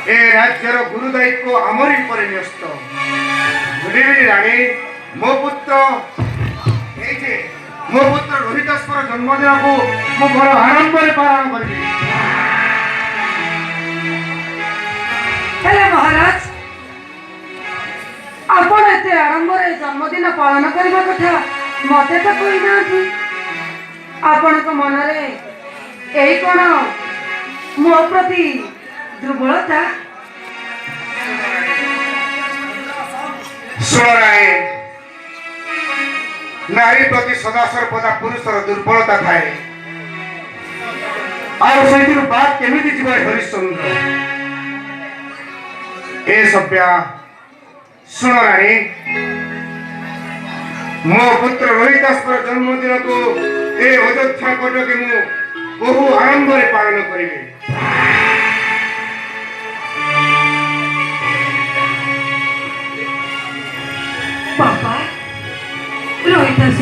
ए राज्यर गुरु दायित्व आमरी पर न्यस्त बुझिबी राणी मो पुत्र मो पुत्र रोहितास्पर जन्मदिन को मो बड़ आरंभ पालन करी महाराज आपण एते आरंभ जन्मदिन पालन करबा कथा मते तो कोई ना आपण को मन रे एही कोन मो प्रति दुर्बलता सुराए नारी प्रति सदा सर्वदा पुरुषर दुर्बलता थाए और से बात केमिति जीव हरिश्चंद्र ए सभ्या सुन रानी मो पुत्र रोहितास्पर जन्मदिन को ए अयोध्या कटके मु बहु आरंभ पालन करी बापा रोहितास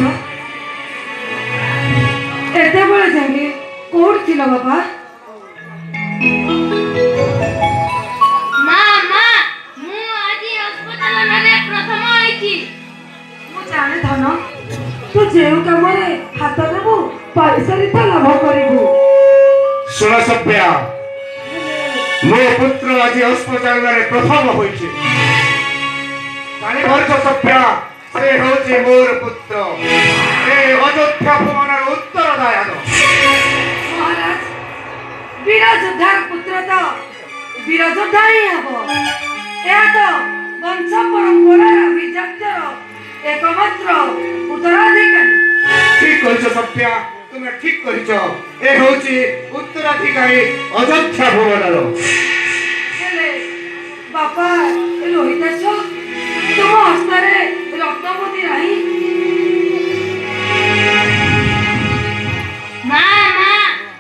एते बड़े जांगे कोड थिल बापा जाने धन तू जेउ काम हाथ देबू पैसा लाभ करू सुन सभ्या मो पुत्र आज अस्पताल प्रथम होइछे जानी भरछ सभ्या से होचे मोर पुत्र ए अयोध्या भुवनर उत्तरदायक महाराज वीर योद्धार पुत्र तो वीर योद्धा ही हबो या तो वंश परंपरार विजातर एकमात्र उत्तराधिकारी ठीक कहिछ सभ्या तुमे ठीक कहिछ ए होची उत्तराधिकारी अयोध्या भुवनर हेले बापा रोहितास तुम हस्तारे रक्तमती नाही मामा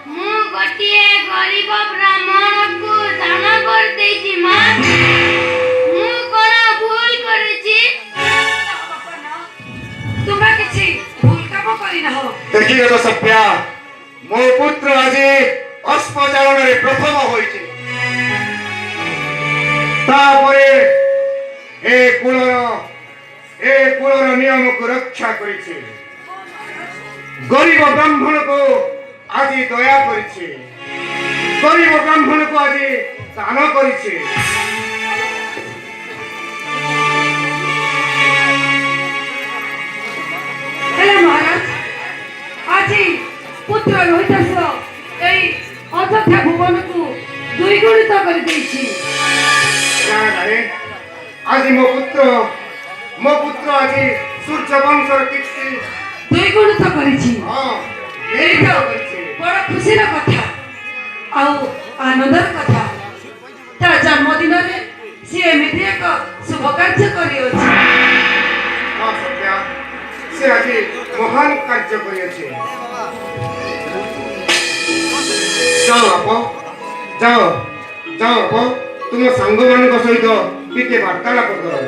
मु गोटिए गरीब ब्राह्मण को दान कर देछि मां मु कोन भूल करिछि तुम्हें किसी भूल काम करी ना हो देखि गयो सभ्या मो पुत्र आज अस्पताल रे प्रथम होइछे तापरे ए कुलर नियम को रक्षा करिछे गरीब ब्राह्मण को आज दया करिछे गरीब ब्राह्मण को आज दान करिछे हेले महाराज आज पुत्र रोहितास एई अयोध्या भुवन को द्विगुणित कर देछि आज मो पुत्र आज सूर्य वंशर कीर्ति द्विगुणित करिछि हां एई तो बड़ खुशी रा कथा आउ आनंदर कथा तार जन्मदिन रे सी एमिति एक शुभ कार्य करी अछि हां सत्या से आज महान कार्य करी अछि जाओ आपो जाओ तुम संग मान सहित टिके वार्तालाप करो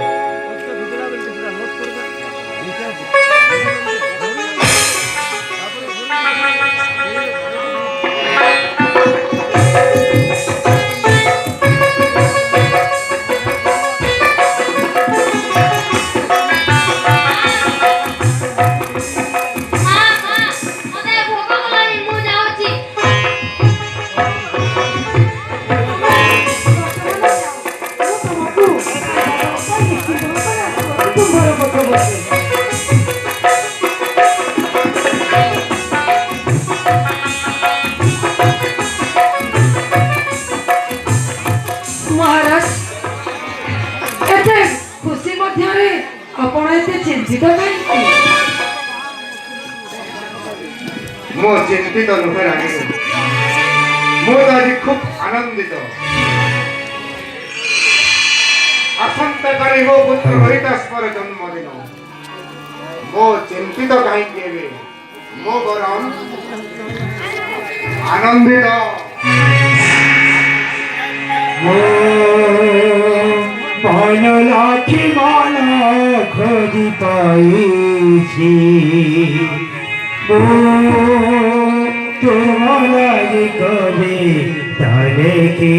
महाराज एते खुशी मध्य रे आपण एते चिंतित काई मो चिंतित नुहे रानी मो आज खूब आनंदित आसंता काली मो पुत्र रोहितास्पर जन्मदिन मो चिंतित कहीं केबे मो बरम आनंदित मन लाखी माला खोजी पाई तुम्हारा कभी डाले की